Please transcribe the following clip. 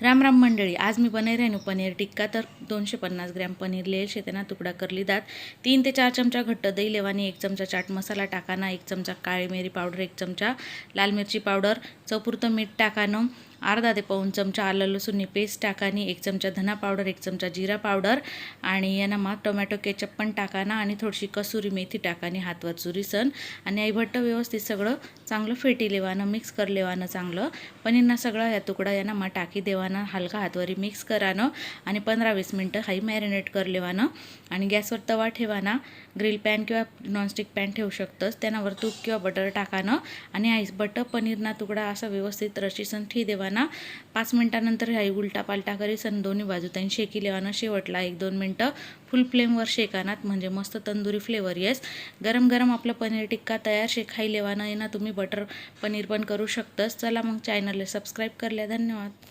राम राम मंडळी, आज मी बनवणार आहे पनीर टिक्का। तर 250 ग्रॅम पनीर लिए शे त्यांना तुकडा करली दात 3 ते 4 चमचा घट्ट दही लेवानी, 1 चमचा चाट मसाला टाकाना, 1 चमचा काळी मिरी पावडर, 1 चमचा लाल मिरची पावडर, चवपुरतं मीठ टाकानं, अर्धा ते पाऊण चमचा आलं लसूणनी पेस्ट टाकानी, 1 चमचा धना पावडर, 1 चमचा जिरा पावडर आणि यांना मग टोमॅटो केचप पण टाकाना आणि थोडीशी कसुरी मेथी टाकानी हातवर चुरीसन आणि आई भट्ट व्यवस्थित सगळं चांगलं फेटी लेवानं, मिक्स कर लेवानं चांगलं पनीरना सगळं या तुकडा यांना मग टाकी देवाना, हलका हातवरी मिक्स करानं आणि 15-20 मिनटं हाई मॅरिनेट कर लेवानं आणि गॅसवर तवा ठेवाना, ग्रिल पॅन किंवा नॉनस्टिक पॅन ठेवू शकतस, त्यावर तूप किंवा बटर टाकानं आणि आई भट्ट पनीरना तुकडा असा व्यवस्थित रशीसन ठी देवाना। 5 मिनटानंतर हाई उलटा पालटा करीसन दोन्ही बाजूतून शेकी लेवानं, शेवटला 1-2 मिनटं फुल फ्लेमवर शेकानात म्हणजे मस्त तंदुरी फ्लेवर येस। गरम गरम आपलं पनीर टिक्का तयार शे, खाई लेवानं येणं तुम्ही बटर पनीर पण करू शकतस। चला मग चॅनलला सबस्क्राईब करल्या, धन्यवाद।